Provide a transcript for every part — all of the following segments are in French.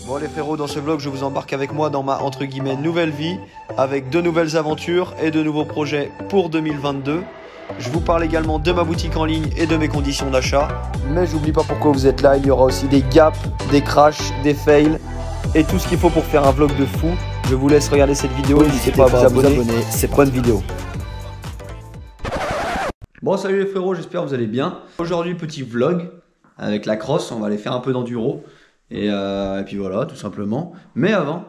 Bon les frérots, dans ce vlog je vous embarque avec moi dans ma entre guillemets nouvelle vie, avec de nouvelles aventures et de nouveaux projets pour 2022. Je vous parle également de ma boutique en ligne et de mes conditions d'achat. Mais j'oublie pas pourquoi vous êtes là, il y aura aussi des gaps, des crashs, des fails et tout ce qu'il faut pour faire un vlog de fou. Je vous laisse regarder cette vidéo, n'hésitez pas à vous abonner, c'est bonne vidéo. Bon salut les frérots, j'espère que vous allez bien. Aujourd'hui petit vlog avec la crosse, on va aller faire un peu d'enduro. Et puis voilà, tout simplement. Mais avant,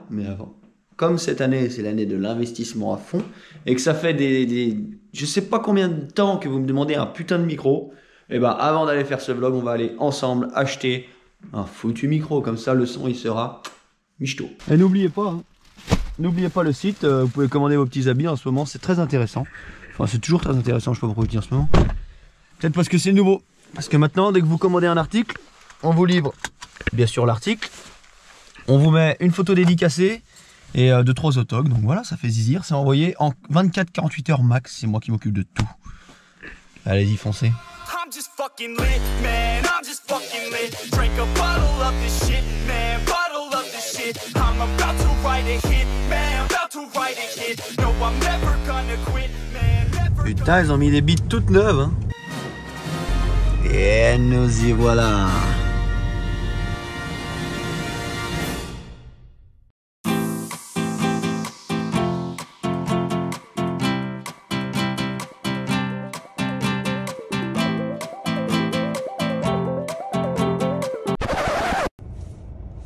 comme cette année, c'est l'année de l'investissement à fond, et que ça fait je sais pas combien de temps que vous me demandez un putain de micro, et ben avant d'aller faire ce vlog, on va aller ensemble acheter un foutu micro, comme ça le son il sera michto. Et n'oubliez pas le site, vous pouvez commander vos petits habits en ce moment, c'est très intéressant. Enfin c'est toujours très intéressant, je sais pas pourquoi je dis en ce moment. Peut-être parce que c'est nouveau. Parce que maintenant, dès que vous commandez un article, on vous livre bien sûr l'article, on vous met une photo dédicacée et 2-3 autographes, donc voilà, ça fait zizir, c'est envoyé en 24-48 heures max, c'est moi qui m'occupe de tout. Allez-y, foncez. Putain, ils ont mis des bites toutes neuves, hein. Et nous y voilà.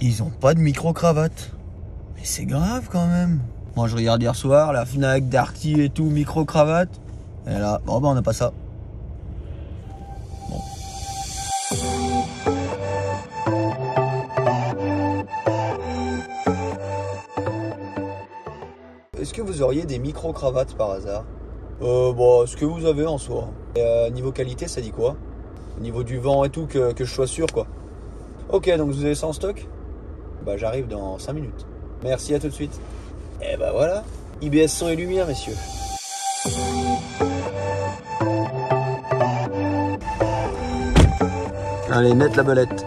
Ils ont pas de micro-cravate. Mais c'est grave quand même. Moi je regarde hier soir, la Fnac, Darty et tout, micro-cravate. Et là, bon bah on n'a pas ça. Bon. Est-ce que vous auriez des micro-cravates par hasard? Bon, ce que vous avez en soi. Et, niveau qualité, ça dit quoi? Au niveau du vent et tout, que je sois sûr quoi. Ok, donc vous avez ça en stock? Bah j'arrive dans 5 minutes. Merci, à tout de suite. Et bah voilà, IBS son et lumière messieurs. Allez, net la belette.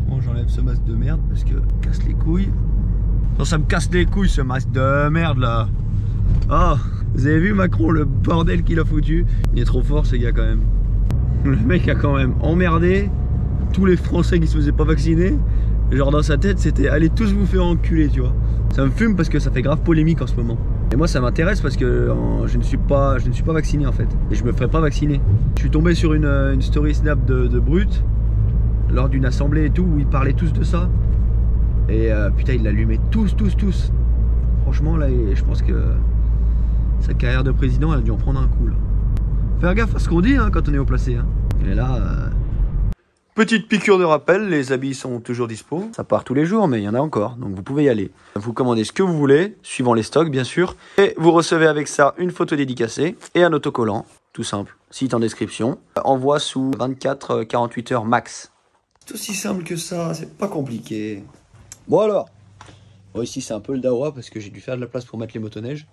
Bon, j'enlève ce masque de merde parce que casse les couilles. Non, ça me casse les couilles ce masque de merde là. Oh, vous avez vu Macron, le bordel qu'il a foutu? Il est trop fort ce gars quand même. Le mec a quand même emmerdé tous les Français qui se faisaient pas vacciner. Genre dans sa tête c'était allez tous vous faire enculer, tu vois. Ça me fume parce que ça fait grave polémique en ce moment. Et moi ça m'intéresse parce que je ne suis pas vacciné en fait. Et je me ferai pas vacciner. Je suis tombé sur une story snap de Brut lors d'une assemblée et tout où ils parlaient tous de ça. Et putain ils l'allumaient tous. Franchement là je pense que sa carrière de président elle a dû en prendre un coup là. Faire gaffe à ce qu'on dit hein, quand on est au placé hein. Et là petite piqûre de rappel, les habits sont toujours dispo. Ça part tous les jours, mais il y en a encore, donc vous pouvez y aller. Vous commandez ce que vous voulez, suivant les stocks bien sûr. Et vous recevez avec ça une photo dédicacée et un autocollant, tout simple. Site en description. Envoi sous 24-48 heures max. C'est aussi simple que ça, c'est pas compliqué. Bon alors, bon, ici c'est un peu le dawa parce que j'ai dû faire de la place pour mettre les motoneiges.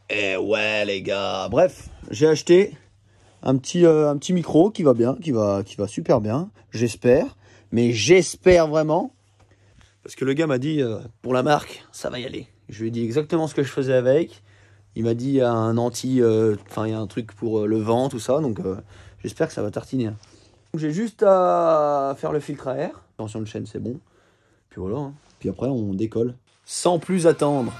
Et ouais les gars, bref, j'ai acheté un petit micro qui va bien, qui va super bien, j'espère, mais j'espère vraiment, parce que le gars m'a dit pour la marque ça va y aller. Je lui ai dit exactement ce que je faisais avec, il m'a dit il y a un il y a un truc pour le vent, tout ça, donc j'espère que ça va tartiner. J'ai juste à faire le filtre à air, attention de chaîne c'est bon, puis voilà, hein. Puis après on décolle, sans plus attendre.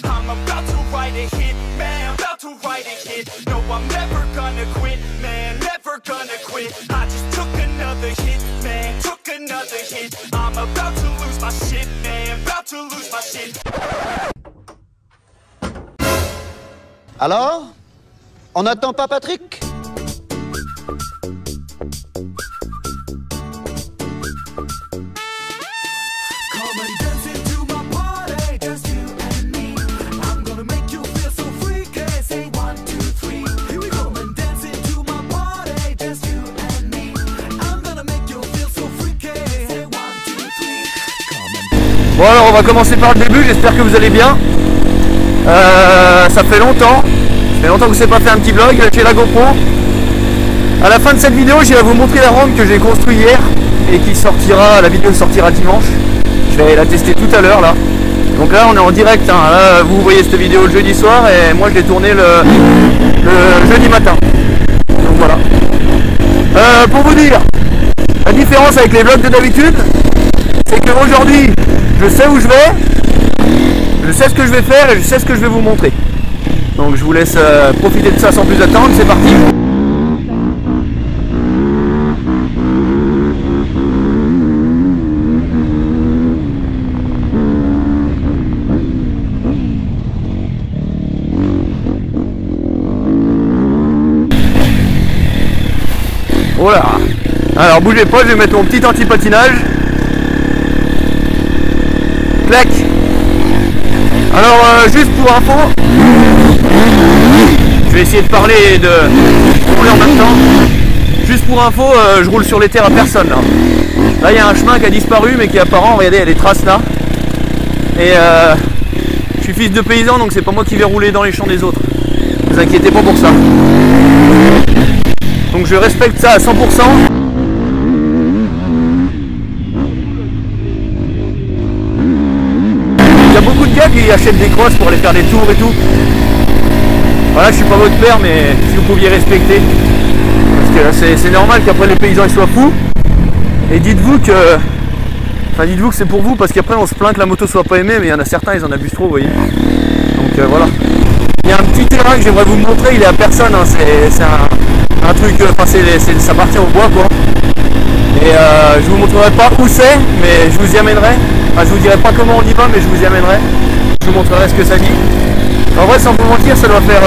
I'm about to write a hit, man, about to write a hit. No, I'm never gonna quit, man, never gonna quit. I just took another hit, man, took another hit. I'm about to lose my shit, man, about to lose my shit. Alors? On n'attend pas Patrick? Bon alors on va commencer par le début, j'espère que vous allez bien. Ça fait longtemps que je n'ai pas fait un petit vlog, j'ai la GoPro. À la fin de cette vidéo, j'irai vous montrer la rampe que j'ai construite hier et qui sortira, la vidéo sortira dimanche. Je vais la tester tout à l'heure là. Donc là on est en direct, hein. Là, vous voyez cette vidéo le jeudi soir et moi je l'ai tournée le jeudi matin. Donc voilà. Pour vous dire, la différence avec les vlogs de d'habitude, c'est qu'aujourd'hui je sais où je vais, je sais ce que je vais faire et je sais ce que je vais vous montrer. Donc je vous laisse profiter de ça sans plus attendre, c'est parti. Voilà. Alors bougez pas, je vais mettre mon petit anti-patinage. Clac. Alors juste pour info, je vais essayer de parler et de rouler en même temps. Juste pour info, je roule sur les terres à personne là. Là il y a un chemin qui a disparu mais qui est apparent, regardez, il y a des traces là. Et je suis fils de paysan donc c'est pas moi qui vais rouler dans les champs des autres. Ne vous inquiétez pas pour ça. Donc je respecte ça à 100%. Il y a beaucoup de gars qui achètent des crosses pour aller faire des tours et tout. Voilà, je suis pas votre père, mais si vous pouviez respecter. Parce que c'est normal qu'après les paysans ils soient fous. Et dites-vous que... Enfin dites-vous que c'est pour vous, parce qu'après on se plaint que la moto soit pas aimée, mais il y en a certains, ils en abusent trop, vous voyez. Donc voilà. Il y a un petit terrain que j'aimerais vous montrer, il est à personne, hein. C'est un truc, enfin ça appartient au bois quoi. Et je vous montrerai pas où c'est, mais je vous y amènerai. Enfin, je vous dirai pas comment on y va, mais je vous y amènerai. Je vous montrerai ce que ça dit. En vrai, sans vous mentir, ça doit faire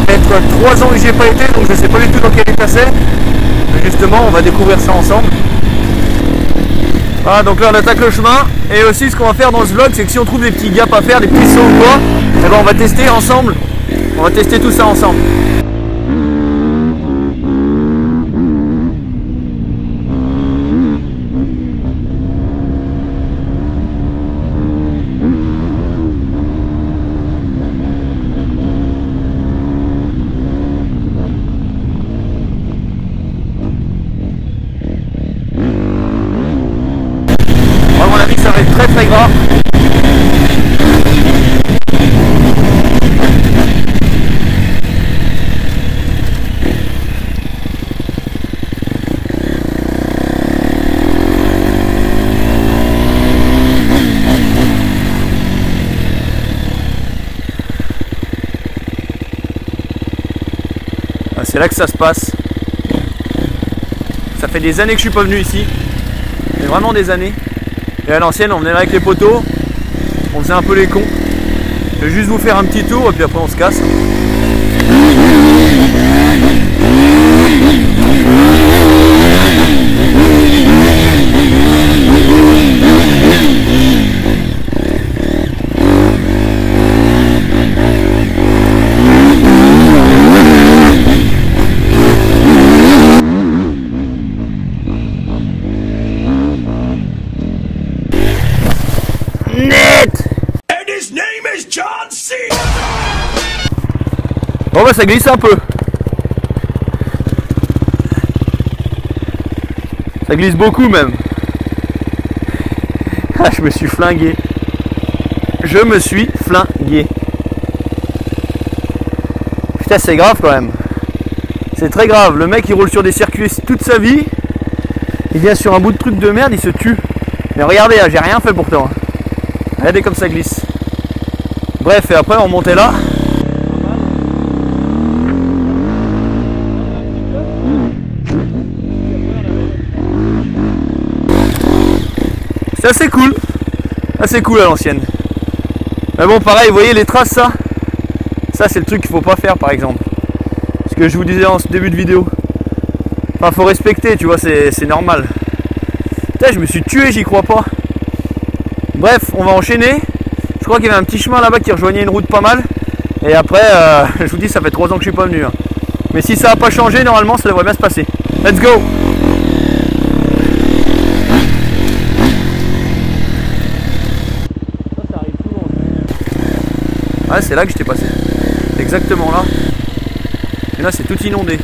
peut-être 3 ans que j'y ai pas été, donc je sais pas du tout dans quel état c'est. Mais justement, on va découvrir ça ensemble. Voilà, donc là on attaque le chemin. Et aussi ce qu'on va faire dans ce vlog, c'est que si on trouve des petits gaps à faire, des petits sauts ou quoi, eh ben, on va tester ensemble. On va tester tout ça ensemble. Ça va être très très grave. Ah, c'est là que ça se passe. Ça fait des années que je suis pas venu ici. Mais vraiment des années. Et à l'ancienne, on venait là avec les poteaux, on faisait un peu les cons. Je vais juste vous faire un petit tour et puis après on se casse. Bon bah ça glisse un peu. Ça glisse beaucoup même. Ah, je me suis flingué. Je me suis flingué. Putain, c'est grave quand même. C'est très grave. Le mec il roule sur des circuits toute sa vie. Il vient sur un bout de truc de merde, il se tue. Mais regardez, j'ai rien fait pourtant. Regardez comme ça glisse. Bref, et après on montait là. C'est assez cool. Assez cool à l'ancienne. Mais bon, pareil, vous voyez les traces, ça c'est le truc qu'il faut pas faire par exemple. Ce que je vous disais en ce début de vidéo. Enfin, faut respecter, tu vois, c'est normal. Putain, je me suis tué, j'y crois pas. Bref, on va enchaîner. Je crois qu'il y avait un petit chemin là-bas qui rejoignait une route pas mal. Et après, je vous dis, ça fait 3 ans que je suis pas venu. Hein. Mais si ça n'a pas changé, normalement, ça devrait bien se passer. Let's go! Ah, c'est là que j'étais passé. C'est exactement là. Et là, c'est tout inondé.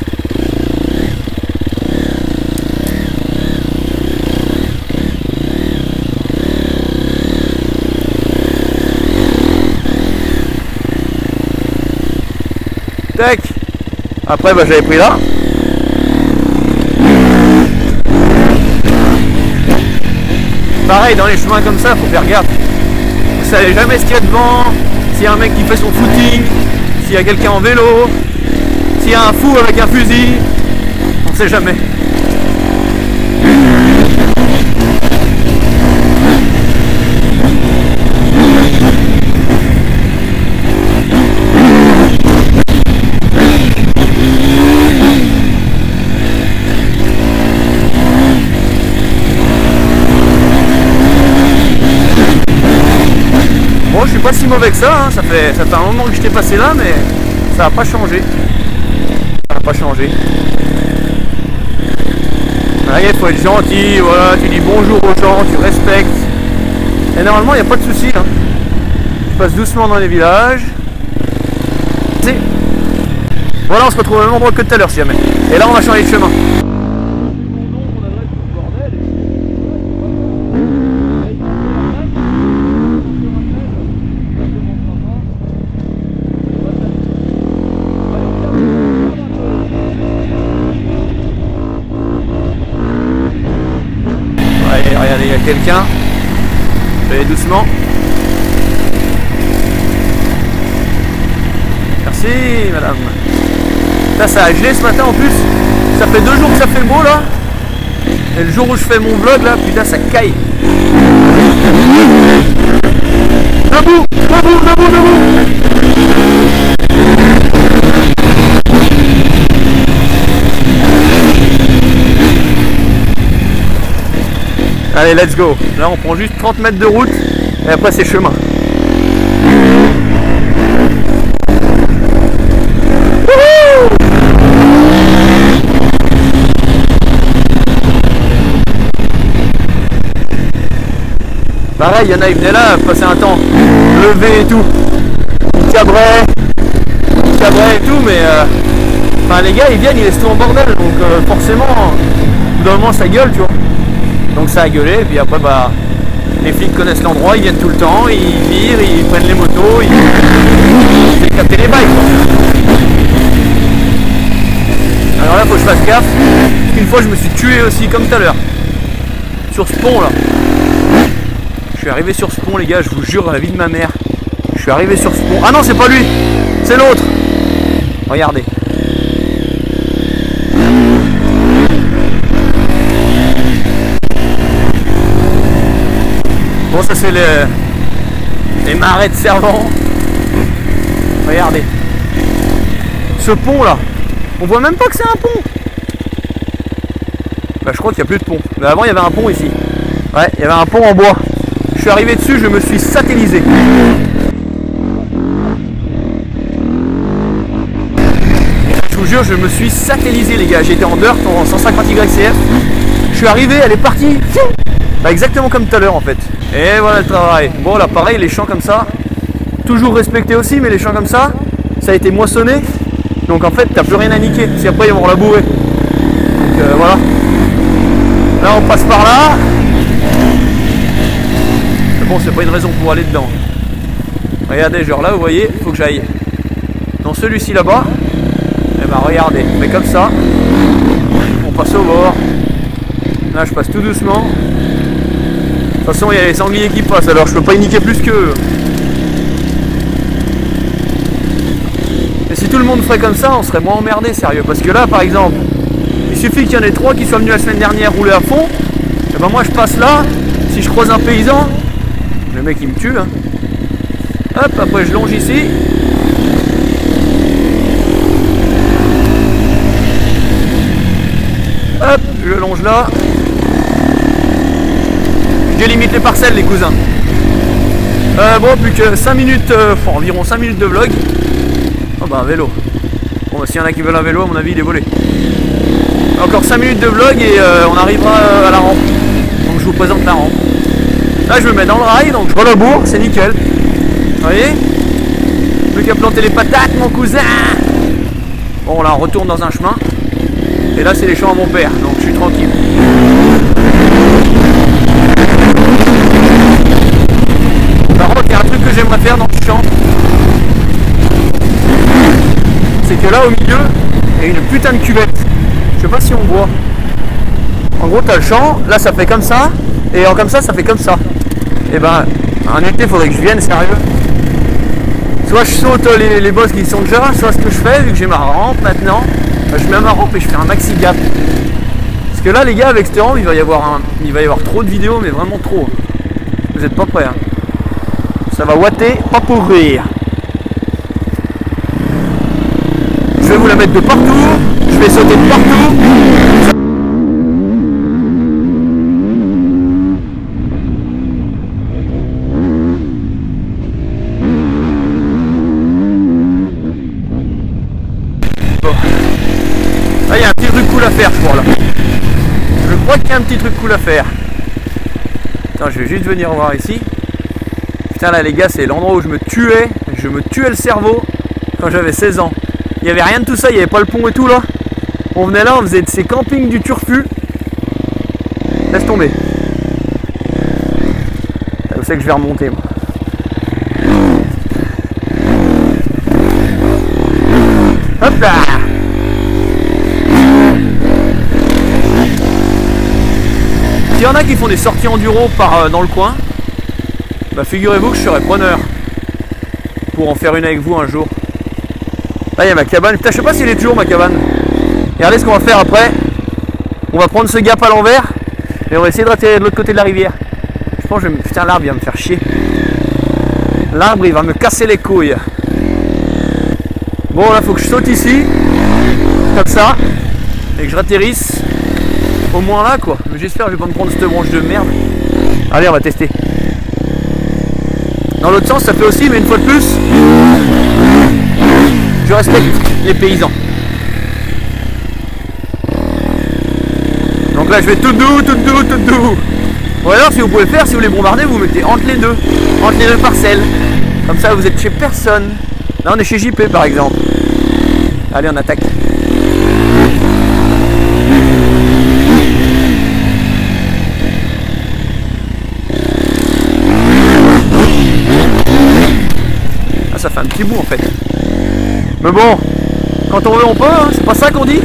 Tac. Après bah, j'avais pris là. Pareil dans les chemins comme ça, faut faire gaffe. Vous savez jamais ce qu'il y a devant, s'il y a un mec qui fait son footing, s'il y a quelqu'un en vélo, s'il y a un fou avec un fusil, on sait jamais. Bon, je suis pas si mauvais que ça, hein. Ça fait un moment que j'étais passé là, mais ça n'a pas changé. Ça n'a pas changé. Il faut être gentil, voilà, tu dis bonjour aux gens, tu respectes. Et normalement, il n'y a pas de souci. Hein. Tu passes doucement dans les villages. Voilà, on se retrouve au même endroit que tout à l'heure si jamais. Et là, on va changer de chemin. Regardez, il y a quelqu'un. Je vais aller doucement. Merci madame. Là ça a gelé ce matin en plus. Ça fait 2 jours que ça fait beau là. Et le jour où je fais mon vlog là, putain ça caille. Debout, debout, debout, debout. Allez, let's go. Là, on prend juste 30 mètres de route et après, c'est chemin. Wouhou! Pareil, il y en a, ils venaient là, passer un temps levé et tout. Cabret et tout, mais enfin, les gars, ils viennent, ils laissent tout en bordel. Donc, forcément, au bout d'un moment, ça gueule, tu vois. Donc ça a gueulé, et puis après bah les flics connaissent l'endroit, ils viennent tout le temps, ils virent, ils prennent les motos, ils captent les bails quoi. Alors là faut que je fasse gaffe. Une fois je me suis tué aussi comme tout à l'heure. Sur ce pont là. Je suis arrivé sur ce pont les gars, je vous jure la vie de ma mère. Je suis arrivé sur ce pont. Ah non c'est pas lui, c'est l'autre. Regardez. Bon ça c'est les marais de Servan. Regardez. Ce pont là. On voit même pas que c'est un pont. Bah je crois qu'il n'y a plus de pont. Mais avant il y avait un pont ici. Ouais, il y avait un pont en bois. Je suis arrivé dessus, je me suis satellisé. Je vous jure, je me suis satellisé les gars. J'étais en dirt en 150 YCF. Je suis arrivé, elle est partie. Bah, exactement comme tout à l'heure en fait. Et voilà le travail. Bon là pareil, les champs comme ça, toujours respectés aussi, mais les champs comme ça a été moissonné. Donc en fait t'as plus rien à niquer. Si après ils vont labourer. Donc voilà. Là on passe par là. Mais bon c'est pas une raison pour aller dedans. Regardez, genre là vous voyez, il faut que j'aille dans celui-ci là-bas. Et bah regardez, mais comme ça, on passe au bord. Là je passe tout doucement. De toute façon, il y a les sangliers qui passent, alors je peux pas y niquer plus qu'eux. Et si tout le monde ferait comme ça, on serait moins emmerdé, sérieux. Parce que là, par exemple, il suffit qu'il y en ait 3 qui soient venus la semaine dernière rouler à fond. Et ben moi, je passe là. Si je croise un paysan, le mec il me tue. Hein. Hop, après je longe ici. Hop, je le longe là. Je limite les parcelles les cousins. Bon plus que 5 minutes, environ 5 minutes de vlog. Oh bah un vélo. Bon bah, s'il y en a qui veulent un vélo, à mon avis il est volé. Encore 5 minutes de vlog et on arrivera à la rampe. Donc je vous présente la rampe. Là je me mets dans le rail, donc je relaboure, c'est nickel. Vous voyez? Plus qu'à planter les patates mon cousin. Bon là on retourne dans un chemin. Et là c'est les champs à mon père, donc je suis tranquille. Par contre, il y a un truc que j'aimerais faire dans le champ. c'est que là au milieu, il y a une putain de cuvette. Je sais pas si on voit. En gros, t'as le champ, là ça fait comme ça, et comme ça fait comme ça. Et ben, en été, il faudrait que je vienne, sérieux. Soit je saute les bosses qui sont déjà, soit ce que je fais, vu que j'ai ma rampe maintenant, je mets ma rampe et je fais un maxi gap. Parce que là, les gars, avec cette rampe, il va y avoir trop de vidéos, mais vraiment trop. Vous êtes pas prêts, hein. Ça va ouater, pas pour rire. Je vais vous la mettre de partout, je vais sauter de partout. Bon. Là, il y a un petit truc cool à faire, je crois, là. Je crois qu'il y a un petit truc cool à faire. Attends, je vais juste venir voir ici. Putain, là, les gars, c'est l'endroit où je me tuais le cerveau quand j'avais 16 ans. Il n'y avait rien de tout ça, il n'y avait pas le pont et tout là. On venait là, on faisait de ces campings du Turfu. Laisse tomber. Je sais que je vais remonter moi. Hop là. S'il y en a qui font des sorties enduro dans le coin, bah figurez-vous que je serais preneur pour en faire une avec vous un jour. Là il y a ma cabane, putain je sais pas s'il est toujours ma cabane. Et regardez ce qu'on va faire après. On va prendre ce gap à l'envers et on va essayer de retirer de l'autre côté de la rivière. Je pense que putain l'arbre il va me faire chier. L'arbre il va me casser les couilles. Bon là faut que je saute ici, comme ça, et que je ratterrisse au moins là quoi. Mais j'espère que je vais pas me prendre cette branche de merde. Allez on va tester. Dans l'autre sens ça fait aussi, mais une fois de plus, je respecte les paysans. Donc là je vais tout doux. Ou alors si vous pouvez faire, si vous les bombardez, vous mettez entre les deux parcelles. Comme ça vous êtes chez personne. Là on est chez JP par exemple. Allez on attaque. Ah ça fait un petit bout en fait. Mais bon, quand on veut on peut, hein, c'est pas ça qu'on dit.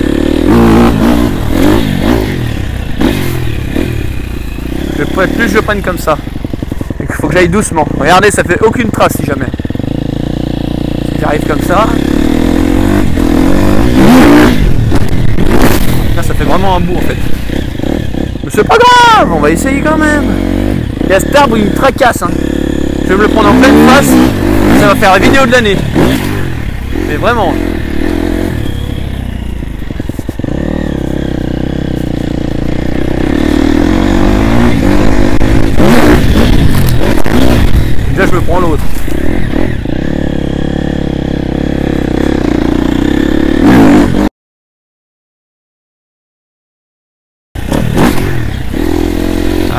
Plus je prenne comme ça. Il faut que j'aille doucement. Regardez, ça fait aucune trace si jamais. Si j'arrive comme ça. Là ça fait vraiment un bout en fait. Mais c'est pas grave, on va essayer quand même. Il y a cet arbre, il me tracasse. Hein. Je vais me le prendre en pleine face. Ça va faire la vidéo de l'année. Mais vraiment. Déjà je me prends l'autre.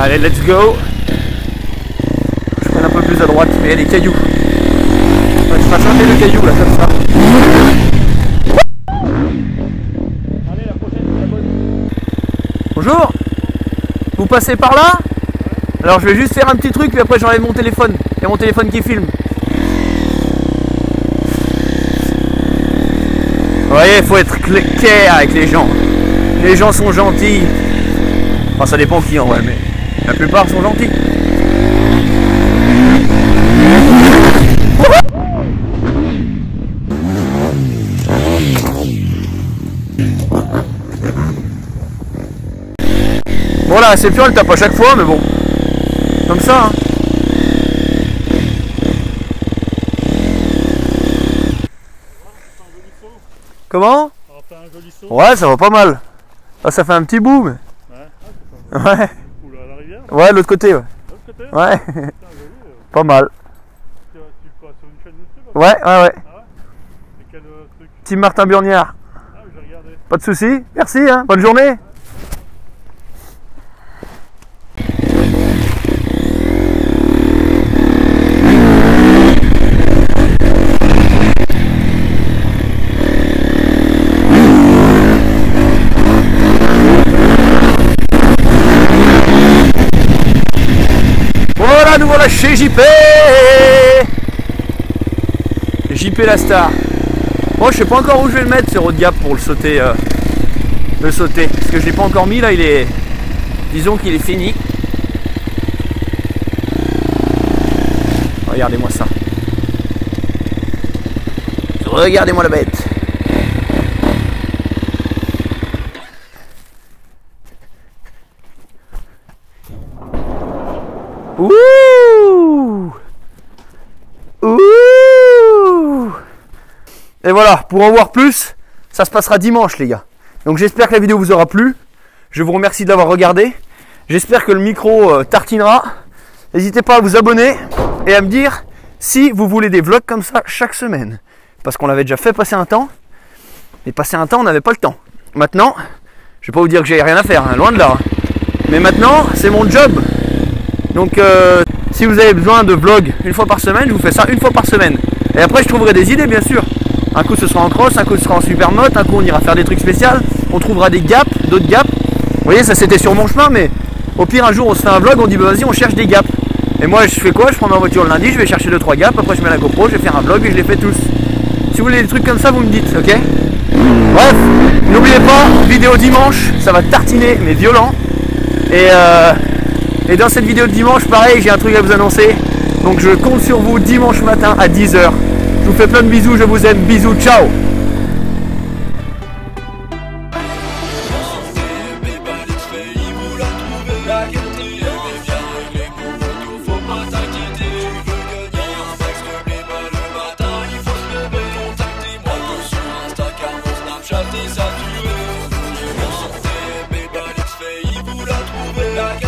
Allez, let's go. Je prends un peu plus à droite, mais il y a des cailloux. Je vais changer le caillou là, comme ça. Allez, la prochaine, c'est la bonne. Bonjour. Vous passez par là? Alors je vais juste faire un petit truc, puis après j'enlève mon téléphone. Il y a mon téléphone qui filme. Vous voyez, il faut être clair avec les gens. Les gens sont gentils. Enfin, ça dépend qui en vrai, mais la plupart sont gentils. Bon là, c'est pur, elle tape à chaque fois, mais bon. Comme ça, hein. Comment? Ça va faire un joli saut. Ouais, ça va pas mal. Ah, ça fait un petit bout, mais... Ouais. Ouais. Oula, à la rivière? Ouais, l'autre côté, ouais. L'autre côté? Ouais. Putain, joli, pas mal. Tu passes sur une chaîne YouTube? Ouais. Ah ouais. C'est quel truc? Team Martin Burniard. Ah, je vais regarder. Pas de soucis. Merci, hein. Bonne journée. Voilà, nous voilà chez JP. JP la star. Bon, je sais pas encore où je vais le mettre ce road gap pour le sauter. Parce que je l'ai pas encore mis là, il est. Disons qu'il est fini. Regardez-moi ça. Regardez-moi la bête. Ouh! Ouh! Et voilà, pour en voir plus, ça se passera dimanche les gars. Donc j'espère que la vidéo vous aura plu. Je vous remercie de l'avoir regardé. J'espère que le micro tartinera. N'hésitez pas à vous abonner et à me dire si vous voulez des vlogs comme ça chaque semaine. Parce qu'on l'avait déjà fait passer un temps. Mais passer un temps, on n'avait pas le temps. Maintenant, je vais pas vous dire que j'ai rien à faire, hein, loin de là. Mais maintenant, c'est mon job. Donc si vous avez besoin de vlogs une fois par semaine, je vous fais ça une fois par semaine. Et après je trouverai des idées bien sûr. Un coup ce sera en cross, un coup ce sera en supermoto, un coup on ira faire des trucs spéciaux, on trouvera des gaps, d'autres gaps. Vous voyez, ça c'était sur mon chemin, mais au pire un jour on se fait un vlog, on dit bah, vas-y on cherche des gaps. Et moi je fais quoi? Je prends ma voiture le lundi, je vais chercher 2-3 gaps, après je mets la GoPro, je vais faire un vlog et je les fais tous. Si vous voulez des trucs comme ça, vous me dites, ok? Bref, n'oubliez pas, vidéo dimanche, ça va tartiner mais violent. Et dans cette vidéo de dimanche, pareil, j'ai un truc à vous annoncer. Donc je compte sur vous dimanche matin à 10 h. Je vous fais plein de bisous, je vous aime, bisous, ciao. Saturé, on sortait, mais bah, les faits, il vous l'a trouvé.